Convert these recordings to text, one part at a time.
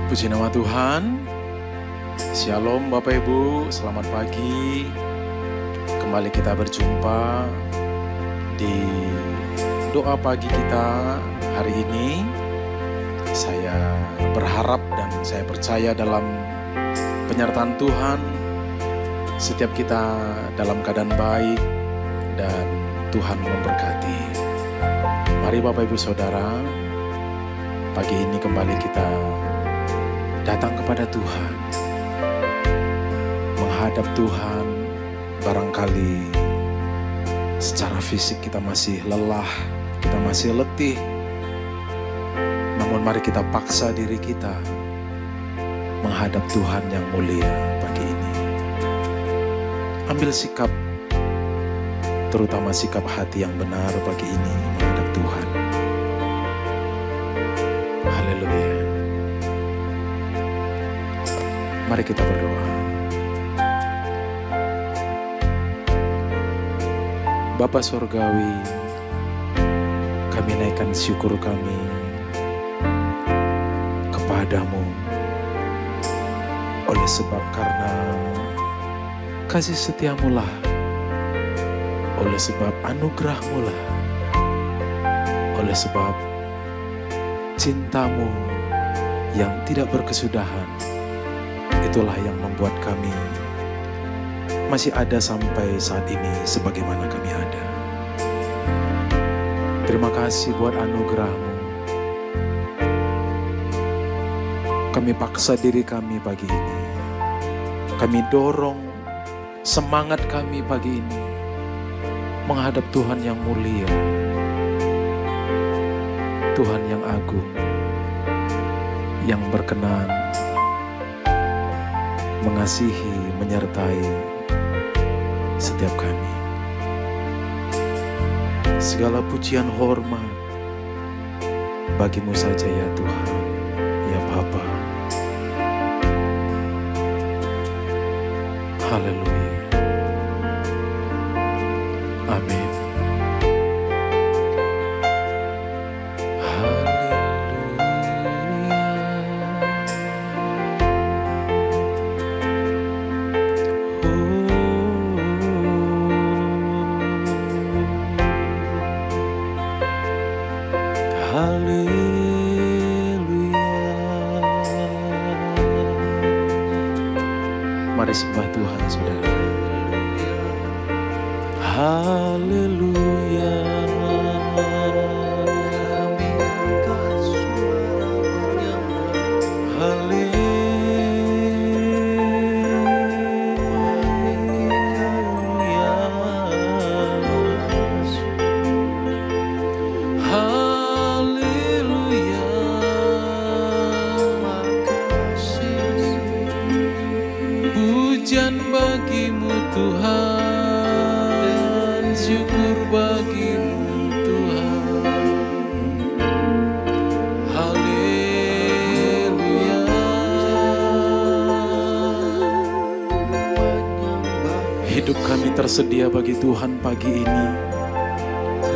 Puji nama Tuhan. Shalom Bapak Ibu, selamat pagi. Kembali kita berjumpa di doa pagi kita hari ini. Saya berharap dan saya percaya dalam penyertaan Tuhan. Setiap kita dalam keadaan baik dan Tuhan memberkati. Mari Bapak Ibu Saudara, pagi ini kembali kita datang kepada Tuhan, menghadap Tuhan. Barangkali secara fisik kita masih lelah, kita masih letih, namun mari kita paksa diri kita menghadap Tuhan yang mulia pagi ini. Ambil sikap, terutama sikap hati yang benar pagi ini menghadap Tuhan. Haleluya. Mari kita berdoa. Bapa Surgawi, kami naikkan syukur kami kepadamu oleh sebab karena kasih setiamu lah, oleh sebab anugerahmu lah, oleh sebab cintamu yang tidak berkesudahan. Itulah yang membuat kami masih ada sampai saat ini sebagaimana kami ada. Terima kasih buat anugerah-Mu. Kami paksa diri kami pagi ini. Kami dorong semangat kami pagi ini menghadap Tuhan yang mulia, Tuhan yang agung, yang berkenan mengasihi, menyertai setiap kami. Segala pujian hormat bagimu saja ya Tuhan, ya Bapa. Haleluya. Amin. Mari sembah Tuhan saudara. Haleluya. Kami angkat suara menyembah. Haleluya. Haleluya. Makasih. Pujian bagimu Tuhan, syukur bagimu Tuhan. Haleluya. Hidup kami tersedia bagi Tuhan pagi ini.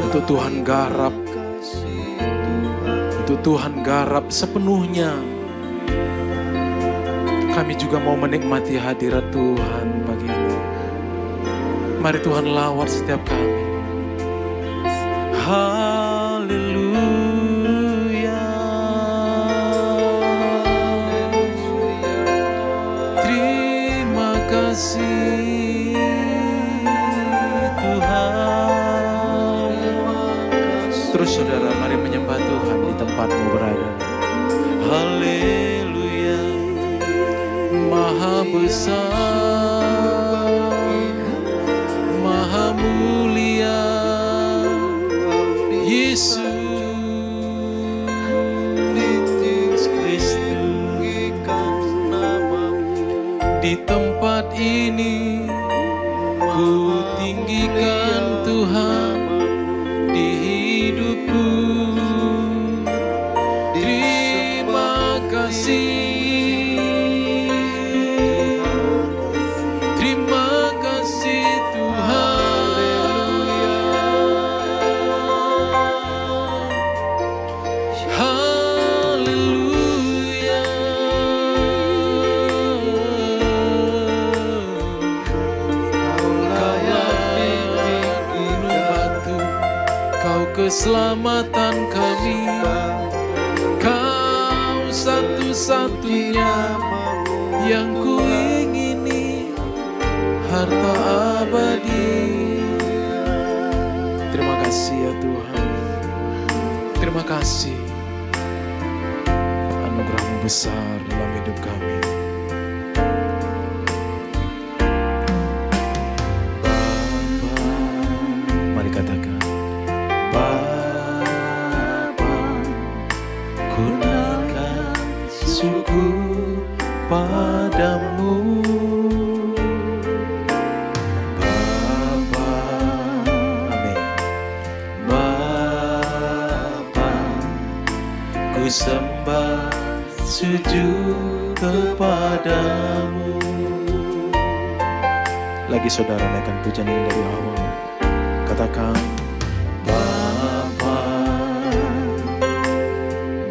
Untuk Tuhan garap, untuk Tuhan garap sepenuhnya. Kami juga mau menikmati hadirat Tuhan pagi ini. Mari Tuhan lawat setiap kami. Haleluya. Terima kasih Tuhan. Terus saudara, mari menyembah Tuhan di tempatmu berada. Haleluya. Maha besar, Maha mulia, Yesus Kristus. Di tempat ini ku tinggikan Tuhan di hidupku. Terima kasih. Haleluya. keselamatan kami. Kau satu-satunya yang ku ingini, harta abadi. Terima kasih ya Tuhan. Terima kasih anugerah-Mu besar dalam hidup kami. Bapa, mari katakan, Bapa, ku naikkan syukur padamu. Bapa, amin. Bapa, ku sembah sujud kepadamu. Lagi saudara naikkan pujian ini dari awal. Katakan, Bapa,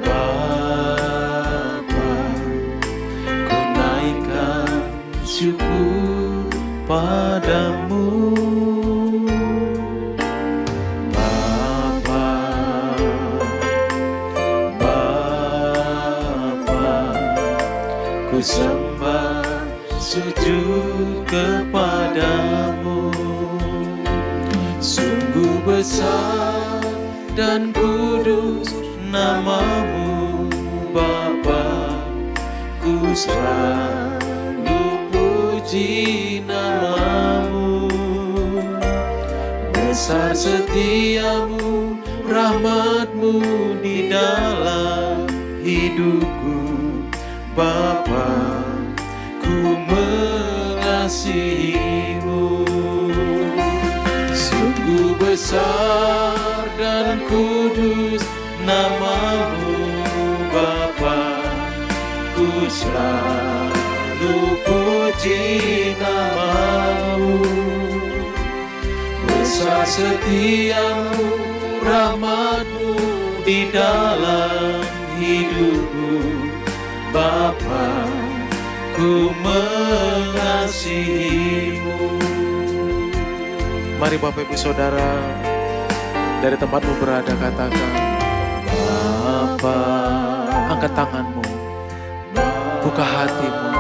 Bapa, ku naikkan syukur padamu. Bapa, Bapa, ku sembah sujud kepadamu. Sungguh besar dan kudus nama-Mu Bapa, ku selalu puji nama-Mu. Besar setia-Mu, rahmat-Mu di dalam hidupku Bapa, ku mengasihi-Mu. Sungguh besar dan kudus nama-Mu Bapa, ku selalu puji nama-Mu. Besar setia-Mu, rahmat-Mu di dalam hidupku Bapa, ku mengasihi-Mu. Mari Bapak Ibu Saudara, dari tempatmu berada katakan, Bapa. Angkat tanganmu, buka hatimu,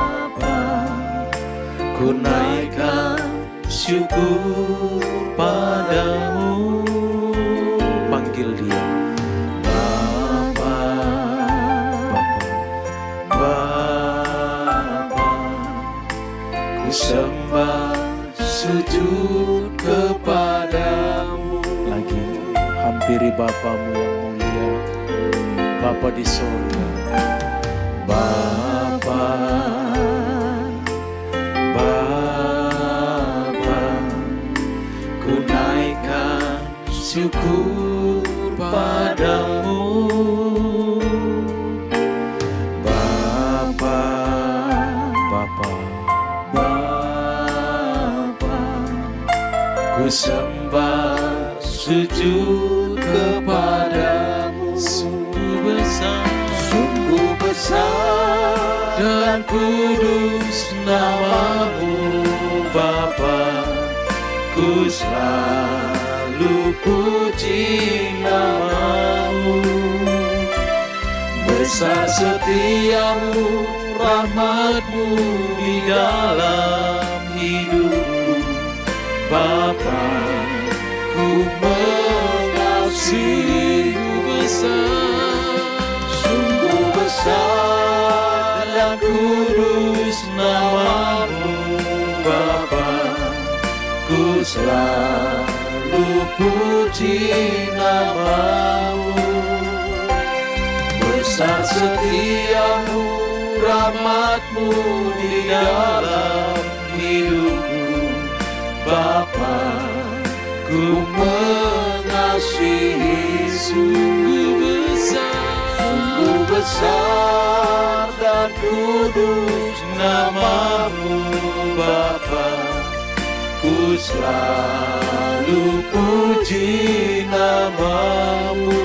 ku naikkan syukur padamu. Panggil dia, Bapa, Bapa, ku sembah sujud kepadamu. Lagi, hampiri Bapamu yang mulia, Bapa di surga. Bapa, Bapa, ku naikkan syukur padamu. Bapa, Bapa, Bapa, ku sembah sujud kepadamu. Sungguh besar dan kudus nama-Mu Bapa, ku selalu puji nama-Mu. Besar setia-Mu, rahmat-Mu di dalam hidupku Bapa, ku mengasihi-Mu. Sungguh besar dan kudus nama-Mu Bapa, ku selalu puji nama-Mu. Besar setia-Mu, rahmat-Mu di dalam hidupku Bapa, ku mengasihi. Sungguh besar dan kudus nama-Mu Bapa, ku selalu puji nama-Mu.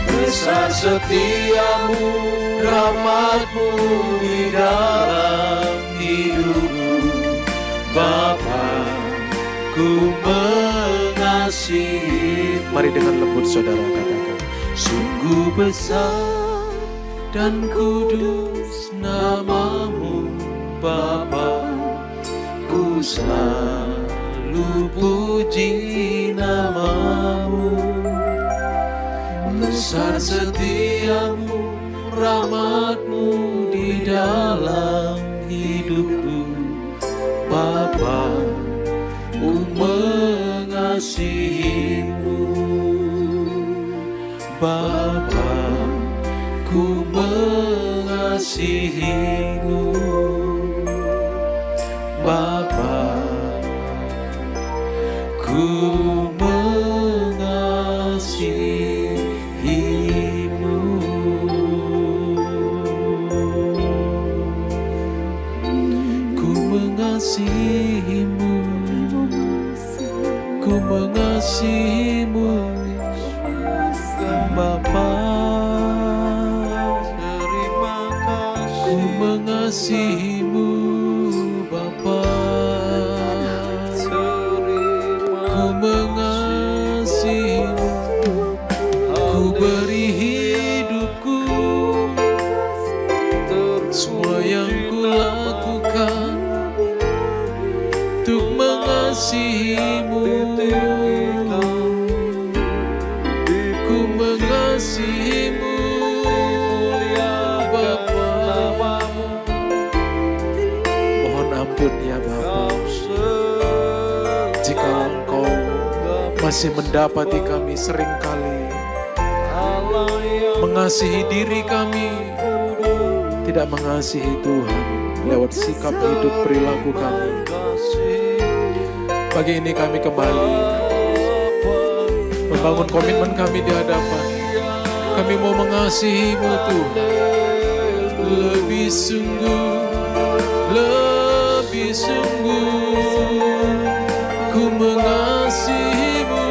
Besar setia-Mu, rahmat-Mu di dalam hidupku Bapa, ku mengasihi-Mu. Mari dengan lembut saudara katakan, sungguh besar dan kudus namamu Bapa, ku selalu puji namamu. Besar setiamu, rahmatmu di dalam hidupku Bapa, ku mengasihimu. Bapa, ku mengasihimu. Bapa, ku mengasihimu. Ku mengasihimu. Ku mengasihimu. Bapa, terima kasih. Ku mengasihimu Bapa, ku mengasihimu. Ku beri hidupku, semua yang ku lakukan untuk mengasihimu. Ku mengasihimu Bapa. Mohon ampun ya Bapa, jika Engkau masih mendapati kami seringkali mengasihi diri kami, tidak mengasihi Tuhan lewat sikap hidup perilaku kami. Pagi ini kami kembali membangun komitmen kami di hadapan. Kami mau mengasihi-Mu Tuhan lebih sungguh, lebih sungguh. Ku mengasihi-Mu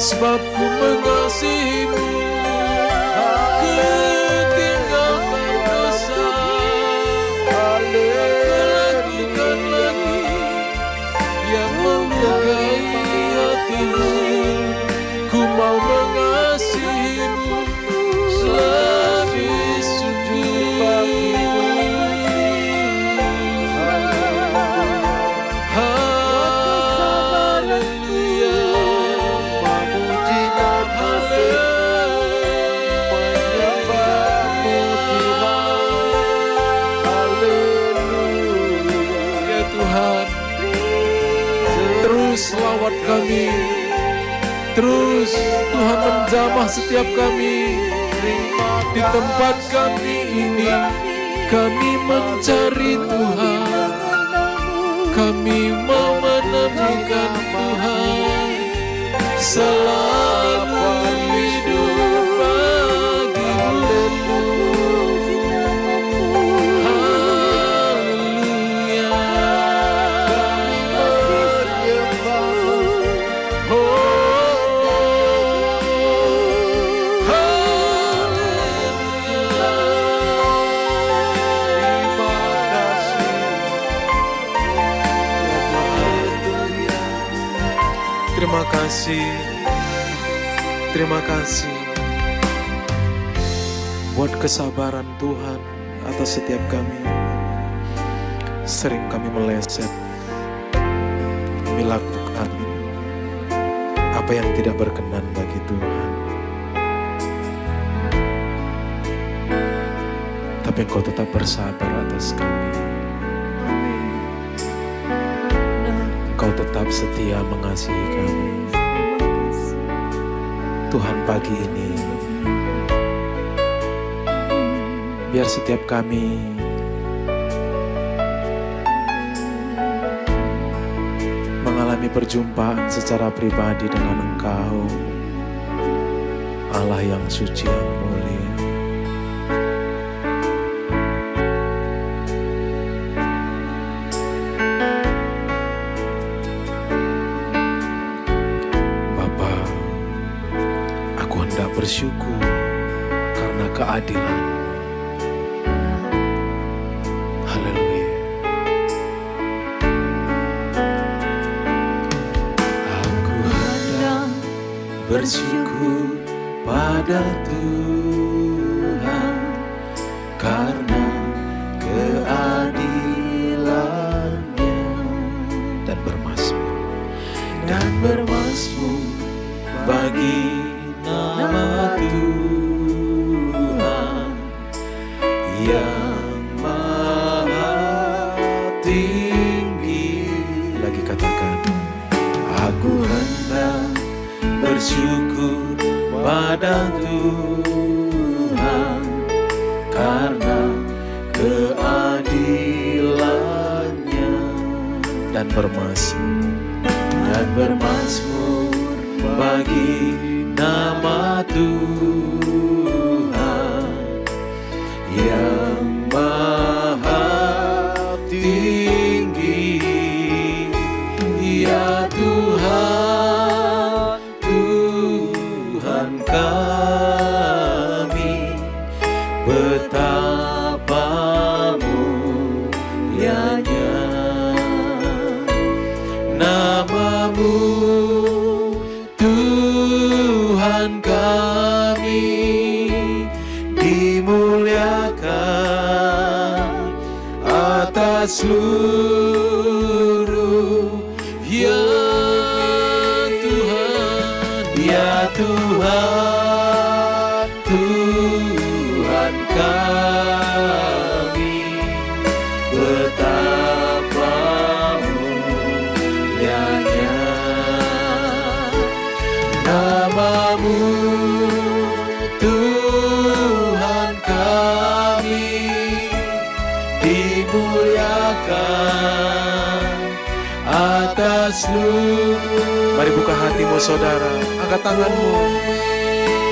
sebab ku mengasihimu. Ku tinggalkan dosa, aku lakukan lagi yang melukai hatimu. Ku mau mengasihimu lebih sungguh. Terus lawat kami, terus Tuhan menjamah setiap kami. Di tempat kami ini, kami mencari Tuhan, kami mau menemukan Tuhan, selalu hidup bagimu. Terima kasih, terima kasih buat kesabaran Tuhan atas setiap kami. Sering kami meleset, kami lakukan apa yang tidak berkenan bagi Tuhan. Tapi Engkau tetap bersabar atas kami. Engkau tetap setia mengasihi kami. Tuhan, pagi ini biar setiap kami mengalami perjumpaan secara pribadi dengan Engkau, Allah yang suci yang mulia. bersyukur karena keadilan-Mu. Haleluya. Aku hendak bersyukur pada Tuhan karena keadilan-Nya, dan bermasmur bagi nama Tuhan yang maha tinggi. Lagi katakan, aku hendak bersyukur pada Tuhan karena keadilan-Nya, dan bermasmur bagi nama Tuhan yang maha tinggi. Ya Tuhan, Tuhan kami, betapa mulianya nama-Mu, Tuhan kami, dimuliakan atas seluruh. Ya Tuhan, ya Tuhan, Tuhan kami, betapa mulianya nama-Mu, Tuhan kami, dimuliakan atas seluruh. Mari buka hatimu saudara, angkat tanganmu,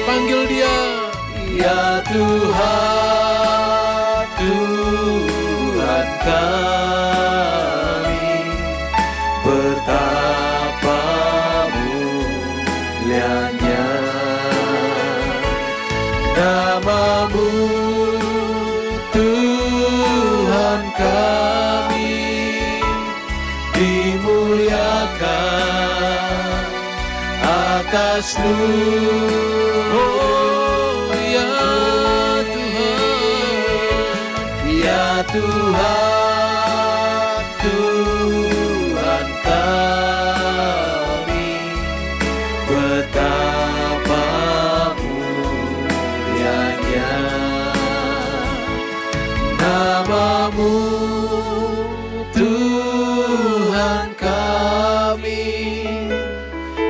panggil Dia. Ya Tuhan, Tuhan kami, betapa mulianya nama-Mu, Tuhan kami, dimuliakan atas seluruh. Ya Tuhan, Tuhan kami, betapa mulianya nama-Mu, Tuhan kami,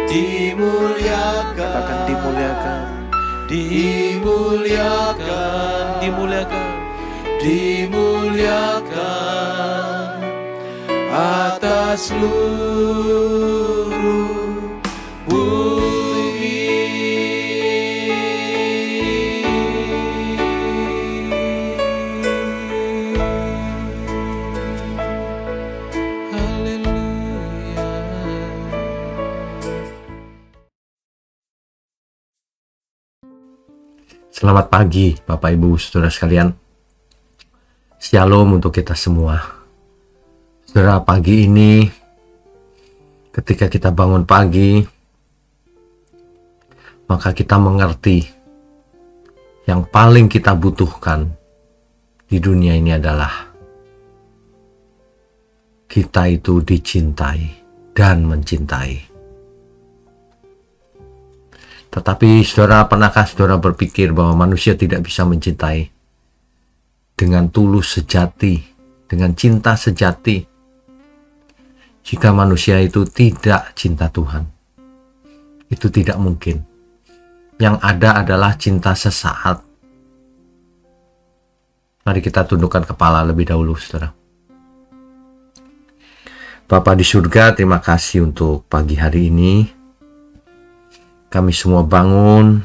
dimuliakan. Katakan dimuliakan, dimuliakan, dimuliakan, dimuliakan atas seluruh bumi. Haleluya. Selamat pagi Bapak Ibu Saudara sekalian. Shalom untuk kita semua. Saudara, pagi ini ketika kita bangun pagi, maka kita mengerti yang paling kita butuhkan di dunia ini adalah kita itu dicintai dan mencintai. Tetapi saudara, pernahkah saudara berpikir bahwa manusia tidak bisa mencintai dengan tulus sejati, dengan cinta sejati, jika manusia itu tidak cinta Tuhan? Itu tidak mungkin. Yang ada adalah cinta sesaat. Mari kita tundukkan kepala lebih dahulu, saudara. Bapa di surga, terima kasih untuk pagi hari ini. Kami semua bangun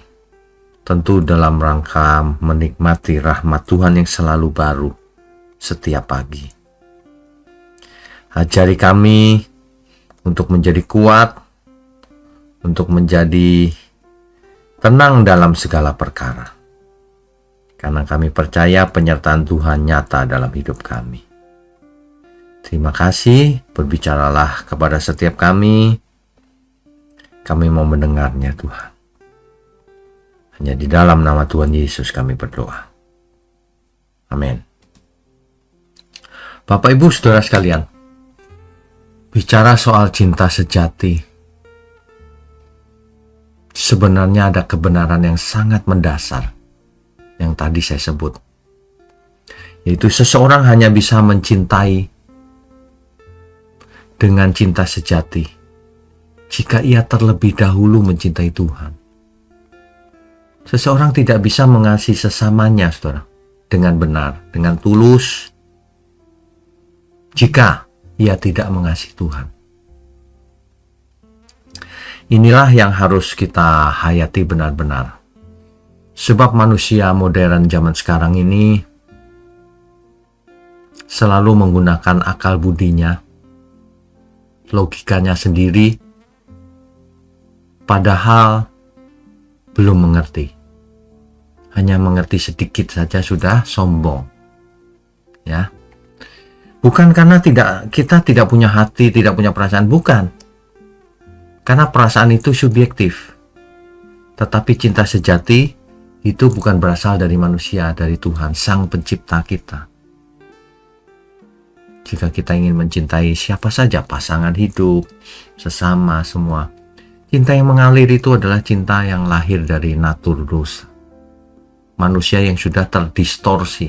tentu dalam rangka menikmati rahmat Tuhan yang selalu baru setiap pagi. Ajari kami untuk menjadi kuat, untuk menjadi tenang dalam segala perkara. Karena kami percaya penyertaan Tuhan nyata dalam hidup kami. Terima kasih, berbicaralah kepada setiap kami. Kami mau mendengarnya Tuhan. Hanya di dalam nama Tuhan Yesus kami berdoa. Amin. Bapak Ibu Saudara sekalian, bicara soal cinta sejati, sebenarnya ada kebenaran yang sangat mendasar yang tadi saya sebut, yaitu seseorang hanya bisa mencintai dengan cinta sejati jika ia terlebih dahulu mencintai Tuhan. Seseorang tidak bisa mengasihi sesamanya, saudara, dengan benar, dengan tulus, jika ia tidak mengasihi Tuhan. Inilah yang harus kita hayati benar-benar. Sebab manusia modern zaman sekarang ini selalu menggunakan akal budinya, logikanya sendiri, padahal belum mengerti. Hanya mengerti sedikit saja sudah sombong. Ya. Bukan karena kita tidak punya hati, tidak punya perasaan, bukan. Karena perasaan itu subjektif. Tetapi cinta sejati itu bukan berasal dari manusia, dari Tuhan, Sang Pencipta kita. Jika kita ingin mencintai siapa saja, pasangan hidup, sesama, semua, cinta yang mengalir itu adalah cinta yang lahir dari natur dosa. Manusia yang sudah terdistorsi.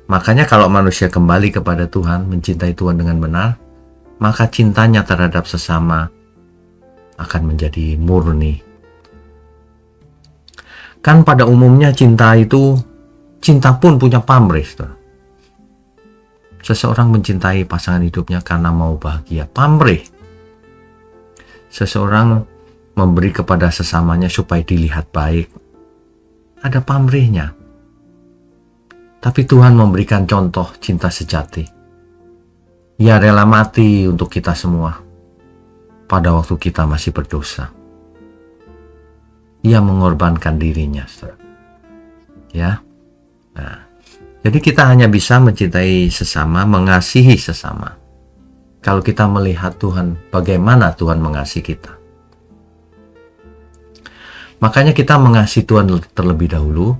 Makanya kalau manusia kembali kepada Tuhan, mencintai Tuhan dengan benar, maka cintanya terhadap sesama akan menjadi murni. Kan pada umumnya cinta pun punya pamrih. Seseorang mencintai pasangan hidupnya karena mau bahagia, pamrih. Seseorang memberi kepada sesamanya supaya dilihat baik, ada pamrihnya. Tapi Tuhan memberikan contoh cinta sejati. Ia rela mati untuk kita semua pada waktu kita masih berdosa. Ia mengorbankan dirinya, saudara. Ya. Nah, jadi kita hanya bisa mencintai sesama, mengasihi sesama, kalau kita melihat Tuhan, bagaimana Tuhan mengasihi kita. Makanya kita mengasihi Tuhan terlebih dahulu.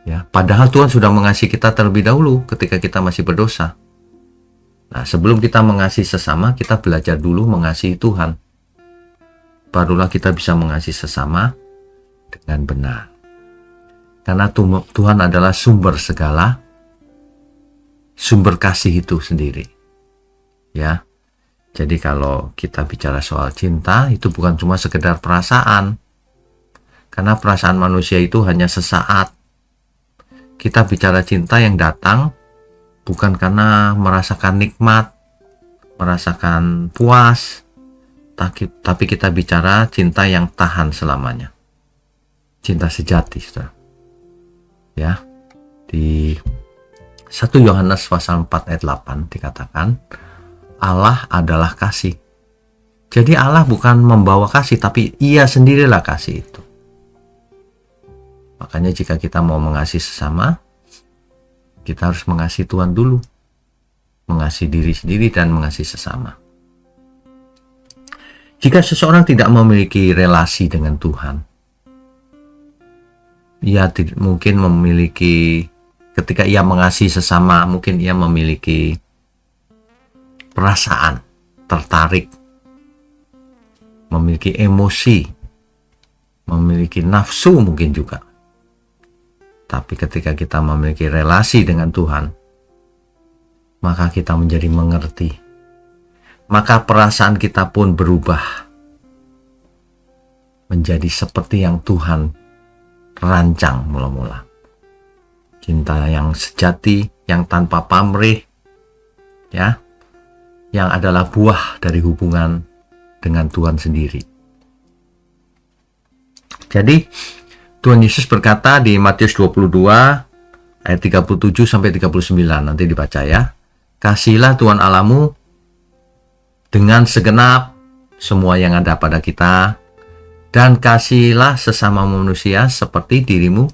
Ya, padahal Tuhan sudah mengasihi kita terlebih dahulu ketika kita masih berdosa. Nah, sebelum kita mengasihi sesama, kita belajar dulu mengasihi Tuhan. Barulah kita bisa mengasihi sesama dengan benar. Karena Tuhan adalah sumber segala, sumber kasih itu sendiri. Ya. Jadi kalau kita bicara soal cinta, itu bukan cuma sekedar perasaan. Karena perasaan manusia itu hanya sesaat. Kita bicara cinta yang datang bukan karena merasakan nikmat, merasakan puas, tapi kita bicara cinta yang tahan selamanya. Cinta sejati, saudara. Ya. Di 1 Yohanes pasal 4 ayat 8 dikatakan, Allah adalah kasih. Jadi Allah bukan membawa kasih, tapi Ia sendirilah kasih itu. Makanya jika kita mau mengasihi sesama, kita harus mengasihi Tuhan dulu. Mengasihi diri sendiri dan mengasihi sesama. Jika seseorang tidak memiliki relasi dengan Tuhan, ia mungkin memiliki, ketika ia mengasihi sesama, mungkin ia memiliki perasaan, tertarik, memiliki emosi, memiliki nafsu mungkin juga. Tapi ketika kita memiliki relasi dengan Tuhan, maka kita menjadi mengerti. Maka perasaan kita pun berubah menjadi seperti yang Tuhan rancang mula-mula. Cinta yang sejati, yang tanpa pamrih, ya, yang adalah buah dari hubungan dengan Tuhan sendiri. Jadi Tuhan Yesus berkata di Matius 22 ayat 37 sampai 39, nanti dibaca ya. Kasihilah Tuhan Allahmu dengan segenap semua yang ada pada kita, Dan kasihilah sesama manusia seperti dirimu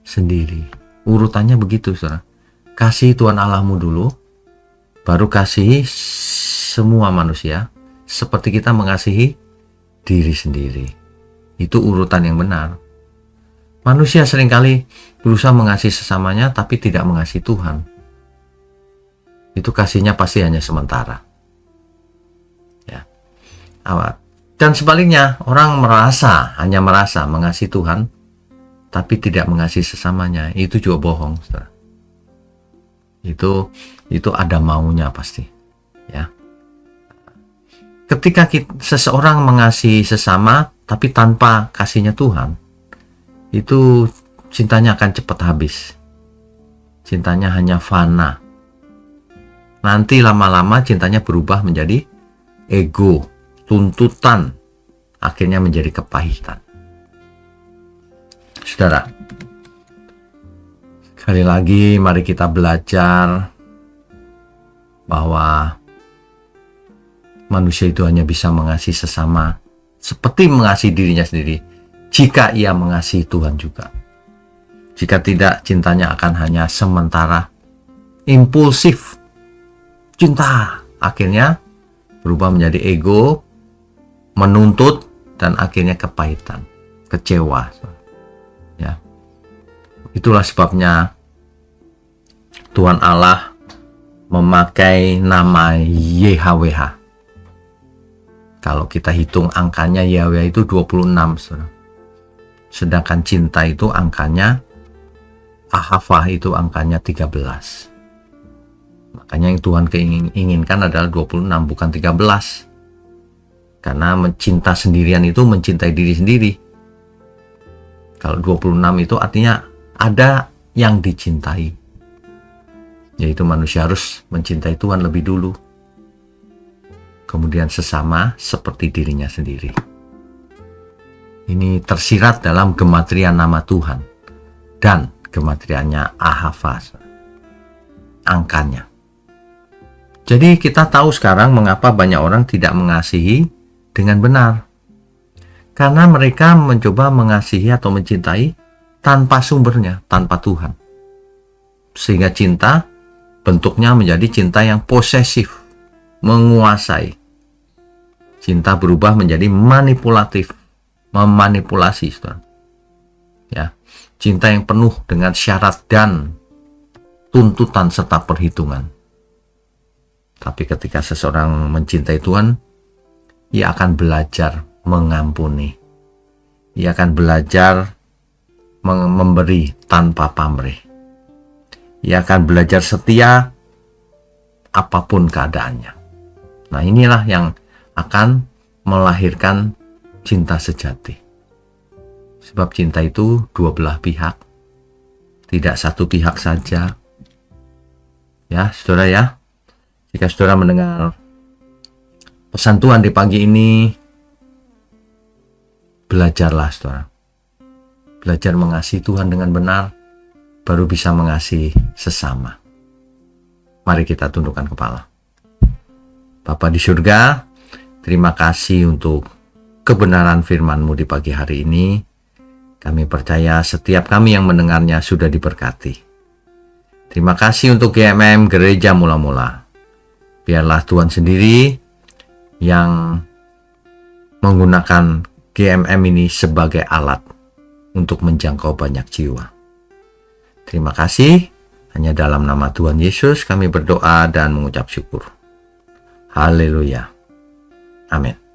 sendiri. Urutannya begitu, saudara. Kasih Tuhan Allahmu dulu, baru kasihi semua manusia seperti kita mengasihi diri sendiri. Itu urutan yang benar. Manusia seringkali berusaha mengasihi sesamanya tapi tidak mengasihi Tuhan. Itu kasihnya pasti hanya sementara. Ya. Dan sebaliknya, orang hanya merasa mengasihi Tuhan tapi tidak mengasihi sesamanya. Itu juga bohong, saudara. Itu ada maunya pasti. Ya. Ketika seseorang mengasihi sesama tapi tanpa kasihnya Tuhan, itu cintanya akan cepat habis. Cintanya hanya fana. Nanti lama-lama cintanya berubah menjadi ego, tuntutan, akhirnya menjadi kepahitan. Saudara, sekali lagi mari kita belajar bahwa manusia itu hanya bisa mengasihi sesama seperti mengasihi dirinya sendiri jika ia mengasihi Tuhan juga. Jika tidak, cintanya akan hanya sementara, impulsif. Cinta akhirnya berubah menjadi ego, menuntut, dan akhirnya kepahitan, kecewa. Ya. Itulah sebabnya Tuhan Allah memakai nama YHWH. Kalau kita hitung angkanya YHWH itu 26, saudara. Sedangkan cinta itu angkanya, Ahava itu angkanya 13. Makanya yang Tuhan inginkan adalah 26, bukan 13. Karena mencinta sendirian itu mencintai diri sendiri. Kalau 26 itu artinya ada yang dicintai. Yaitu manusia harus mencintai Tuhan lebih dulu. Kemudian sesama seperti dirinya sendiri. Ini tersirat dalam gematrian nama Tuhan. Dan gematriannya Ahava. Angkanya. Jadi kita tahu sekarang mengapa banyak orang tidak mengasihi dengan benar. Karena mereka mencoba mengasihi atau mencintai tanpa sumbernya, tanpa Tuhan. Sehingga cinta bentuknya menjadi cinta yang posesif, menguasai. Cinta berubah menjadi manipulatif, memanipulasi, saudara. Ya, cinta yang penuh dengan syarat dan tuntutan serta perhitungan. Tapi ketika seseorang mencintai Tuhan, ia akan belajar mengampuni. Ia akan belajar memberi tanpa pamrih. Ia akan belajar setia apapun keadaannya. Nah, inilah yang akan melahirkan cinta sejati. Sebab cinta itu dua belah pihak, tidak satu pihak saja. Ya, saudara ya. Jika saudara mendengar pesan Tuhan di pagi ini, belajarlah saudara. Belajar mengasihi Tuhan dengan benar, baru bisa mengasihi sesama. Mari kita tundukkan kepala. Bapa di surga, terima kasih untuk kebenaran firman-Mu di pagi hari ini. Kami percaya setiap kami yang mendengarnya sudah diberkati. Terima kasih untuk GMM Gereja Mula-Mula. Biarlah Tuhan sendiri yang menggunakan GMM ini sebagai alat untuk menjangkau banyak jiwa. Terima kasih. Hanya dalam nama Tuhan Yesus kami berdoa dan mengucap syukur. Haleluya. Amin.